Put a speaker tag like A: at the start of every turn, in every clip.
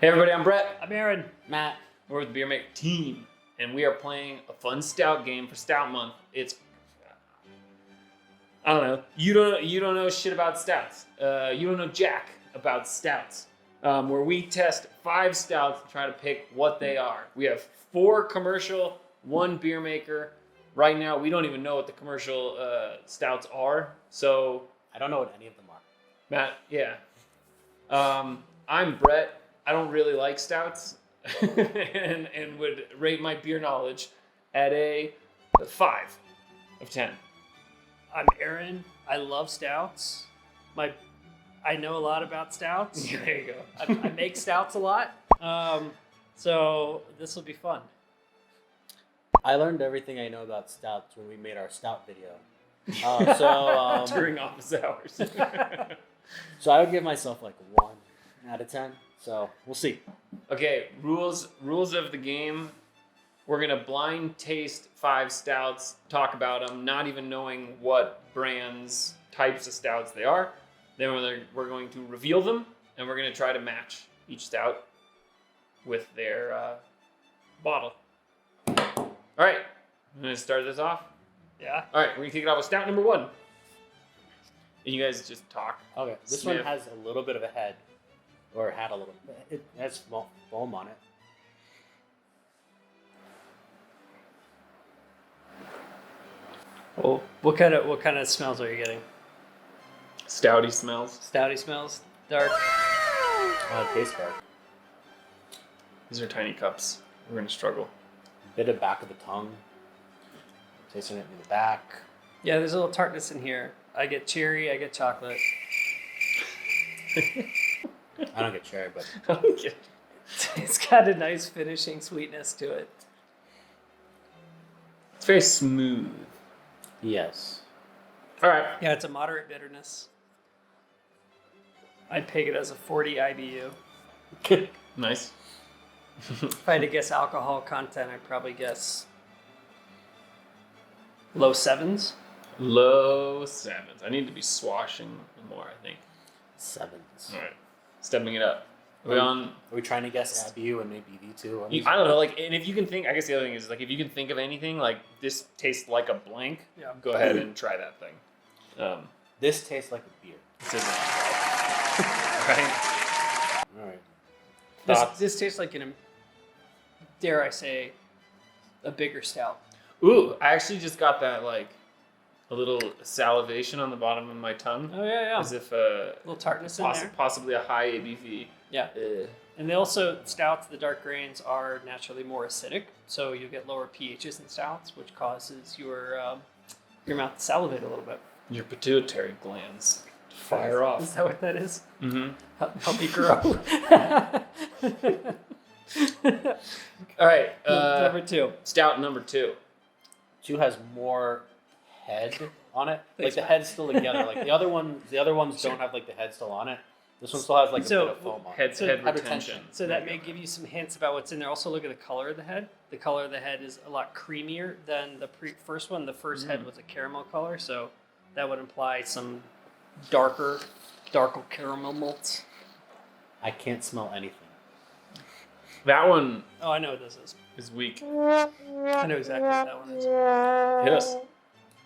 A: Hey everybody, I'm Brett.
B: I'm Aaron.
A: Matt. We're with the BEERMKR team, and we are playing a fun Stout game for Stout Month. It's, I don't know, you don't know shit about stouts. You don't know jack about stouts. Where we test 5 stouts and try to pick what they are. We have 4 commercial, 1 BEERMKR. Right now, we don't even know what the commercial stouts are. So
B: I don't know what any of them are.
A: Matt, yeah. I'm Brett. I don't really like stouts and would rate my beer knowledge at a 5 of 10.
B: I'm Aaron. I love stouts. I know a lot about stouts.
A: Yeah, there you go.
B: I make stouts a lot. So this will be fun.
C: I learned everything I know about stouts when we made our stout video.
A: During office hours.
C: So I would give myself like 1 out of 10. So we'll see.
A: Okay, rules of the game. We're gonna blind taste 5 stouts, talk about them, not even knowing what brands, types of stouts they are. Then we're going to reveal them, and we're gonna try to match each stout with their bottle. All right, I'm gonna start this off.
B: Yeah.
A: All right, we're gonna kick it off with stout number 1. And you guys just talk.
C: Okay, this
A: Sniff.
C: one has a little bit of a head. Or had a little. It has small foam on it.
B: Well, what kind of smells are you getting?
A: Stouty smells.
B: Stouty smells, dark.
C: It tastes dark.
A: These are tiny cups. We're gonna struggle.
C: Bit of back of the tongue. Tasting it in the back.
B: Yeah, there's a little tartness in here. I get cherry. I get chocolate.
C: I don't get cherry, but
B: It's got a nice finishing sweetness to it.
A: It's very smooth.
C: yes.
A: All right.
B: Yeah, it's a moderate bitterness. I'd peg it as a 40 IBU.
A: Nice.
B: If I had to guess alcohol content, I'd probably guess low 7s.
A: Low 7s. I need to be swashing more, I think.
C: 7s.
A: All right. Stepping it up. Are we on?
C: Are we trying to guess IBU and maybe V2?
A: I don't know. Like, and if you can think, I guess the other thing is, like, if you can think of anything, like, this tastes like a blank,
B: Yeah.
A: go ahead and try that thing.
C: This tastes like a beer.
A: This isn't. Right?
C: All right.
A: Thoughts?
B: This tastes like dare I say, a bigger stout.
A: Ooh, I actually just got that, like, a little salivation on the bottom of my tongue.
B: Oh yeah.
A: As if
B: A little tartness in there.
A: possibly a high ABV.
B: Yeah. And they also, stouts, the dark grains are naturally more acidic, so you get lower pHs in stouts, which causes your mouth to salivate a little bit.
A: Your pituitary glands fire off.
B: Is that what that is?
A: Mm-hmm.
B: Help me grow.
A: All right.
B: Number 2.
A: Stout number 2.
C: 2 has more head on it.
B: Thanks,
C: Like the head's still together. Like the other ones don't have like the head still on it. This one still has like a bit of foam on it.
A: Head
C: Head
A: retention.
B: So that may give you some hints about what's in there. Also, look at the color of the head. The color of the head is a lot creamier than the first one. The first head was a caramel color, so that would imply some darker caramel malts.
C: I can't smell anything.
A: That one
B: Oh, I know what this is.
A: weak.
B: I know exactly what that one is.
A: Hit us.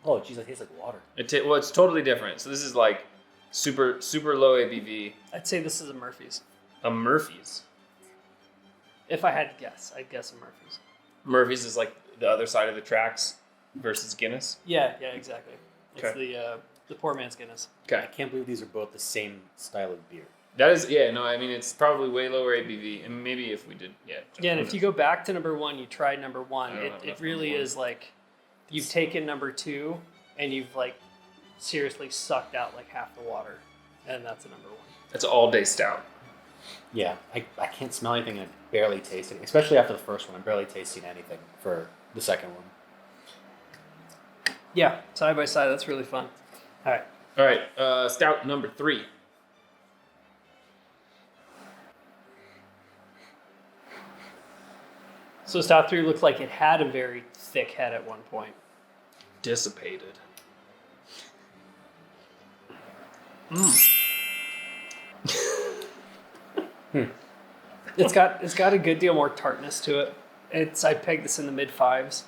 C: Oh, geez, it tastes like water.
A: Well, it's totally different. So this is like super low ABV.
B: I'd say this is a Murphy's.
A: A Murphy's.
B: If I had to guess, I'd guess a Murphy's.
A: Murphy's is like the other side of the tracks versus Guinness.
B: Yeah, exactly. It's
A: Okay.
B: the poor man's Guinness.
A: Okay.
C: I can't believe these are both the same style of beer.
A: That is, yeah, no, I mean, it's probably way lower ABV. And maybe if we did, yeah.
B: Yeah, and if you go back to number 1, you tried number 1,
A: I don't have
B: it
A: enough
B: really
A: number 1.
B: is like you've taken number 2 and you've like seriously sucked out like half the water, and that's a number 1.
A: It's all day stout.
C: Yeah, I can't smell anything and I barely taste it. Especially after the first one, I'm barely tasting anything for the second one.
B: Yeah, side by side, that's really fun. All right.
A: All right, stout number 3.
B: So Stout 3 looked like it had a very thick head at one point.
A: Dissipated.
B: It's got a good deal more tartness to it. I pegged this in the mid 5s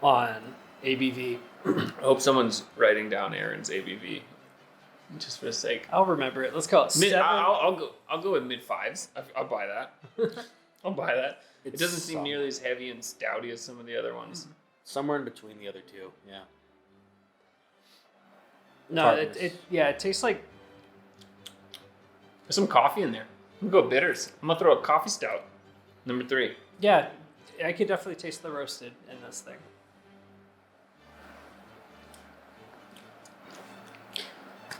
B: on ABV.
A: I hope someone's writing down Aaron's ABV just for the sake.
B: I'll remember it. Let's call it 7.
A: I'll go with mid 5s. I'll buy that. I'll buy that. It doesn't seem nearly as heavy and stouty as some of the other ones.
C: Somewhere in between the other two. Yeah.
B: No, it tastes like.
A: There's some coffee in there. I'm gonna go bitters. I'm gonna throw a coffee stout. Number 3.
B: Yeah, I could definitely taste the roasted in this thing.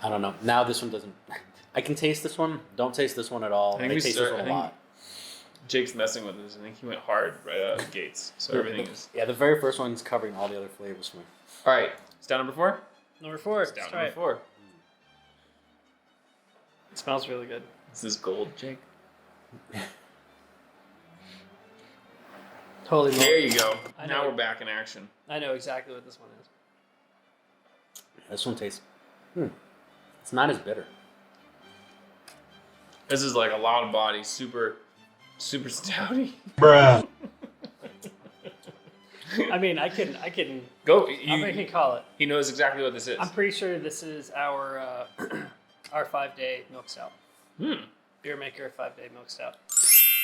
C: I don't know. Now this one doesn't. I can taste this one. Don't taste this one at all. I taste this one a lot.
A: Jake's messing with this. I think he went hard right out of the gates. So everything is.
C: Yeah, the very first one's covering all the other flavors for me.
A: All right, stout number 4.
B: Number 4.
A: Stout number 4.
B: It smells really good.
A: This is gold, Jake.
B: Holy moly.
A: There you go.
B: I
A: Now
B: know.
A: we're back in action.
B: I know exactly what this one is.
C: This one tastes. It's not as bitter.
A: This is like a lot of body, super stouty.
D: Bruh.
B: I mean, I can
A: Go.
B: I can call it.
A: He knows exactly what this is.
B: I'm pretty sure this is our our 5-day milk stout. BEERMKR 5-day milk stout.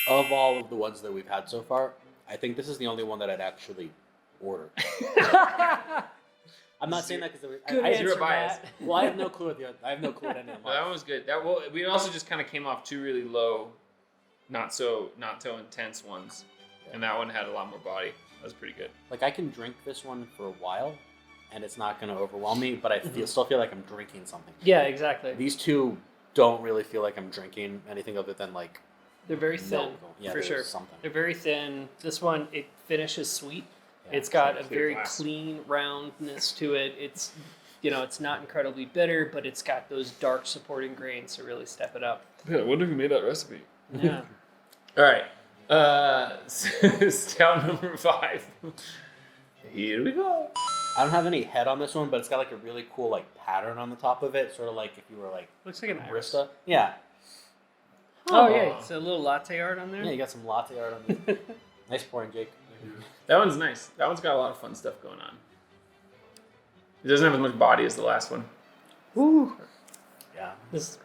C: Of all of the ones that we've had so far, I think this is the only one that I'd actually order. I'm not saying that because
B: Good
C: I
B: answer,
A: zero bias.
B: Matt.
C: well, I have no clue what the other, I have no clue what any of them
A: Well, that
C: are.
A: one was good. We also just kind of came off 2 really low, not so intense ones, and that one had a lot more body. That was pretty good.
C: Like I can drink this one for a while, and it's not going to overwhelm me, but I still feel like I'm drinking something.
B: Yeah, exactly.
C: These two don't really feel like I'm drinking anything other than like
B: They're very thin,
C: milk. Yeah,
B: for
C: there's
B: sure.
C: something.
B: They're very thin. This one, it finishes sweet.
C: Yeah,
B: It's got a
A: clear
B: very
A: glass.
B: clean roundness to it. It's, it's not incredibly bitter, but it's got those dark supporting grains to really step it up.
A: Yeah, I wonder who made that recipe.
B: Yeah.
A: All right. Stout number 5. Here we go.
C: I don't have any head on this one, but it's got like a really cool like pattern on the top of it, sort of like if you were like
B: Looks like an iris.
C: barista. Yeah.
B: Oh, yeah. It's a little latte art on there.
C: Yeah, you got some latte art on this. Nice pouring, Jake.
A: That one's nice. That one's got a lot of fun stuff going on. It doesn't have as much body as the last one.
B: Woo.
C: Yeah.
B: This,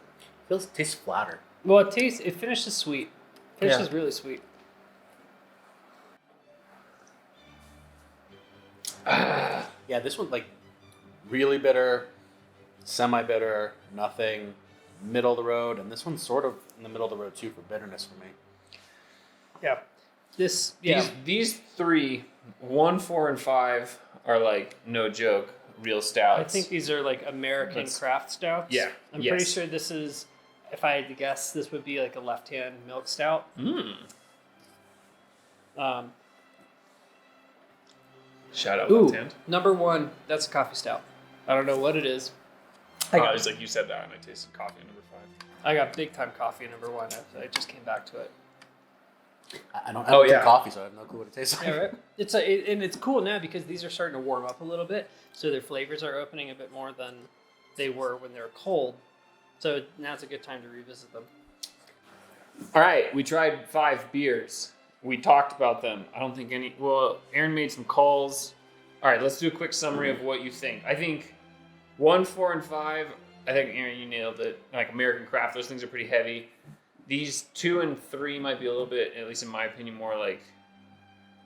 C: Tastes flatter.
B: well, it finishes sweet. Finishes really sweet.
C: Yeah, this one like really bitter, semi-bitter, nothing, middle of the road, and this one's sort of in the middle of the road too for bitterness for me.
B: Yeah. Yeah.
A: These 3, 1, 4, and 5 are like no joke, real stouts.
B: I think these are like American craft stouts.
A: Yeah,
B: I'm
A: yes.
B: pretty sure this is, if I had to guess, this would be like a left-hand milk stout.
A: Shout out
B: Ooh,
A: left hand.
B: number 1, that's a coffee stout. I don't know what it is.
A: It's like you said that, and I tasted coffee in number 5.
B: I got big time coffee at number 1. I just came back to it.
C: I don't drink coffee, so I have no clue what it tastes like.
B: Yeah, right. And it's cool now because these are starting to warm up a little bit, so their flavors are opening a bit more than they were when they were cold. So now's a good time to revisit them.
A: All right, we tried 5 beers. We talked about them. I don't think any. Well, Aaron made some calls. All right, let's do a quick summary of what you think. I think 1, 4, and 5. I think Aaron, you nailed it. Like American craft, those things are pretty heavy. These 2 and 3 might be a little bit, at least in my opinion, more like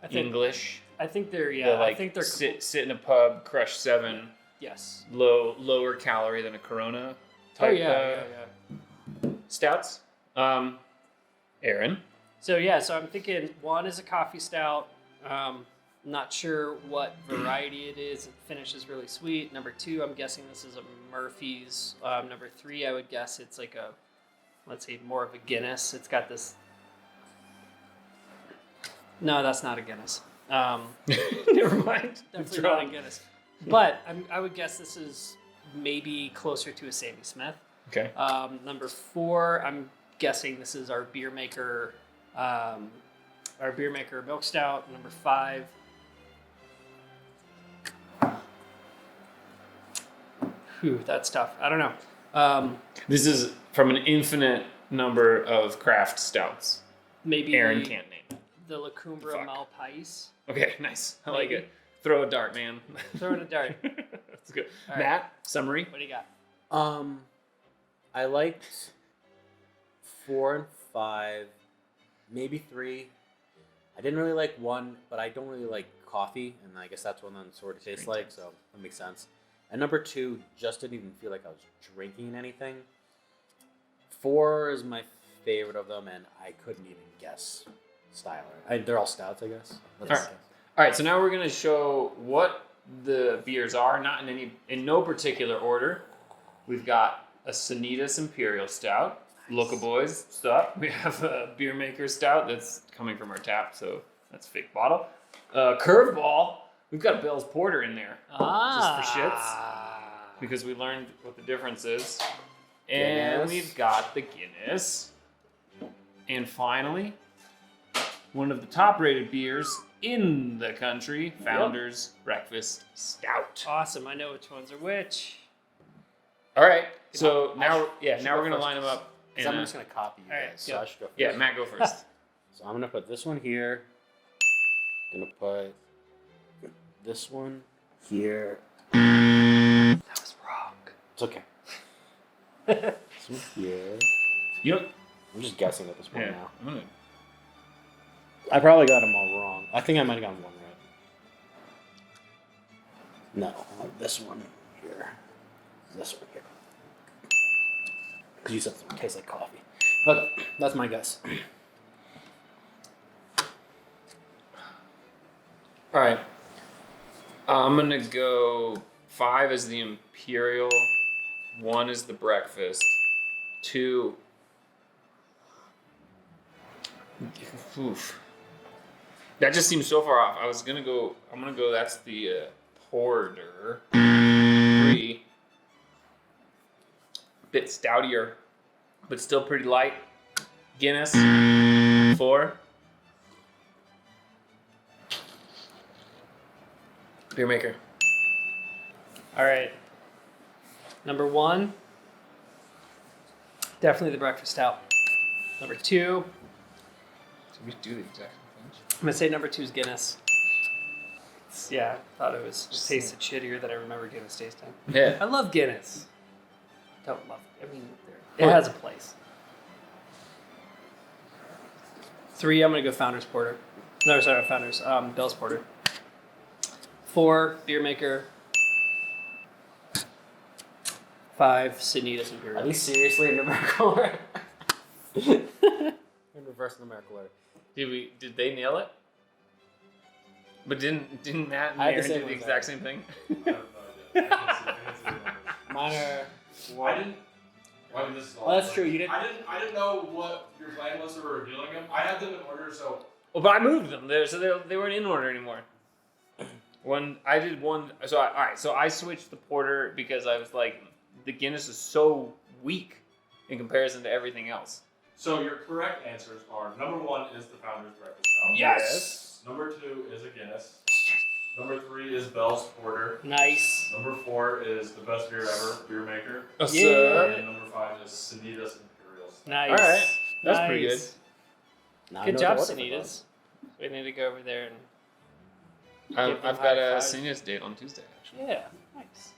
A: English.
B: I think they're
A: I
B: think they're
A: sit in a pub, crush 7,
B: yes.
A: lower calorie than a Corona type stouts. Aaron.
B: So so I'm thinking 1 is a coffee stout. Not sure what variety it is. It finishes really sweet. Number 2, I'm guessing this is a Murphy's. Number 3, I would guess it's like a, let's say, more of a Guinness. It's got this. No, that's not a Guinness.
A: Never mind.
B: Definitely not a Guinness. But I would guess this is maybe closer to a Sammy Smith.
A: Okay.
B: Number 4, I'm guessing this is our BEERMKR, milk stout. Number 5. Whew, that's tough. I don't know.
A: This is from an infinite number of craft stouts.
B: Maybe
A: Aaron can't name.
B: the La Cumbra
A: Fuck.
B: Malpais.
A: Okay, nice. I like
B: Maybe.
A: it. Throw a dart, man.
B: Throw in a dart.
A: That's good.
B: All right.
A: Matt, summary.
B: What do you got?
C: I liked 4 and 5, maybe 3. I didn't really like 1, but I don't really like coffee, and I guess that's what one sort of tastes like, so that makes sense. And number 2 just didn't even feel like I was drinking anything. 4 is my favorite of them, and I couldn't even guess style. They're all stouts, I guess.
A: All right, so now we're gonna show what the beers are, not in no particular order. We've got a Sanitas Imperial Stout, Local Boys stuff. We have a BEERMKR Stout that's coming from our tap, so that's a fake bottle. Curveball. We've got a Bell's Porter in there, just for shits, because we learned what the difference is. And
C: Guinness.
A: we've got the Guinness. And finally, one of the top-rated beers in the country, Founders Breakfast Stout.
B: Awesome. I know which ones are which.
A: All right, so now
C: should
A: now we're
C: go
A: gonna
C: first.
A: line them up.
C: Because I'm just going to copy you
B: All right,
C: guys, so
B: go.
C: I should go first.
A: Yeah, Matt, go first.
C: So I'm going to put this one here. I'm going to put this one here.
B: That was wrong.
C: It's okay. This one here.
A: You know,
C: I'm just guessing at this point
A: yeah,
C: now.
A: I'm gonna.
C: I probably got them all wrong. I think I might have gotten one right. No, this one here. This one here. Because you said it tastes like coffee. Okay, that's my guess.
A: All right, I'm gonna go 5 as the Imperial, 1 is the Breakfast, 2. Oof. That just seems so far off. I'm gonna go. That's the Porter. 3. Bit stoutier, but still pretty light. Guinness. 4. BEERMKR.
B: All right. Number 1, definitely the breakfast stout. Number 2,
A: So we do the exact same things.
B: I'm gonna say number 2 is Guinness. Yeah, I thought it was just tasted shittier than I remember Guinness tasting.
A: Yeah.
B: I love Guinness. Don't love it. I mean, it has a place. 3, I'm gonna go Founders Porter. No, sorry, Founders. Bell's Porter. 4, BEERMKR. 5, Sanitas
C: Are
B: Imperial.
C: these seriously in numerical order? In reverse numerical order.
A: Did they nail it? But didn't Matt and
C: I had the
A: Aaron
C: same
A: do the
C: ones,
A: exact same thing?
C: Mine are.
D: I didn't. Well, I mean, this is all
C: Oh, that's true. You didn't.
D: I didn't know what your plan was for revealing them. I had them in order, so
A: Well, but I moved them there, so they weren't in order anymore. I did one. So all right. So I switched the porter because I was like, the Guinness is so weak in comparison to everything else.
D: So your correct answers are: number 1 is the Founders Breakfast Stout.
A: Yes.
D: Number 2 is a Guinness. Number 3 is Bell's Porter.
B: Nice.
D: Number 4 is the best beer ever, BEERMKR.
B: Yeah.
D: And number 5 is Sanitas Imperial Stout.
B: Nice.
A: All right. That's pretty good.
C: Now I
B: Good
C: know
B: job,
C: what to order for
B: Sanitas. We need to go over there and.
A: I've
B: Give them
A: got a
B: high five.
A: seniors date on Tuesday. Actually.
B: Yeah, nice.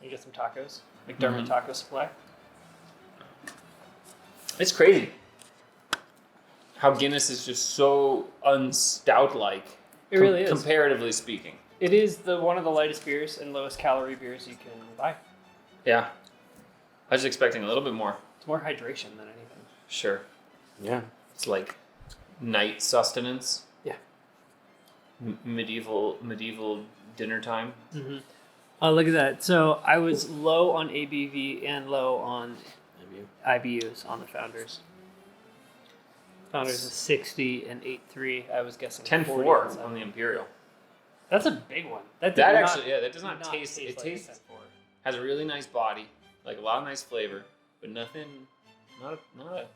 B: You get some tacos. McDermott Taco Supply.
A: It's crazy how Guinness is just so unstout-like.
B: It really is.
A: Comparatively speaking.
B: It is one of the lightest beers and lowest calorie beers you can buy.
A: Yeah. I was expecting a little bit more.
B: It's more hydration than anything.
A: Sure.
C: Yeah.
A: It's like night sustenance.
B: Yeah.
A: Medieval dinner time.
B: Mm-hmm. Oh, look at that. So I was low on ABV and low on IBUs on the Founders. Founders is 60 and 8.3. I was guessing
A: 10-4 on the Imperial.
B: That's a big one. That
A: does not
B: did
A: taste. It
B: like
A: tastes.
B: a 10-4.
A: Has a really nice body, like a lot of nice flavor, but nothing. Not a.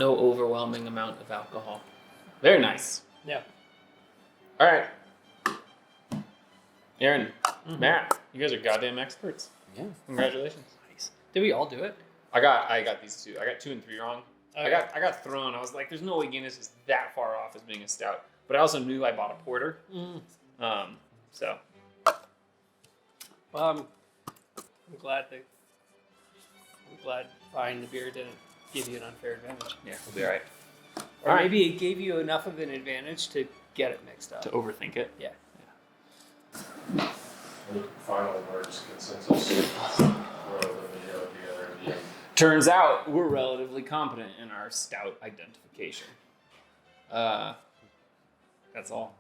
A: No overwhelming amount of alcohol. Very nice.
B: Yeah.
A: All right. Aaron, Matt, you guys are goddamn experts.
C: Yeah.
A: Congratulations.
B: Nice. Did we all do it?
A: I got these two. I got 2 and 3 wrong.
B: Okay.
A: I got thrown. I was like, there's no way Guinness is that far off as being a stout. But I also knew I bought a porter. So
B: Well, I'm glad buying the beer didn't give you an unfair advantage.
A: yeah, we'll be all right.
B: Or
A: All right.
B: maybe it gave you enough of an advantage to get it mixed up.
A: To overthink it.
B: Yeah.
D: Final words, consensus. We're over the video together at the end.
A: Turns out we're relatively competent in our stout identification. That's all.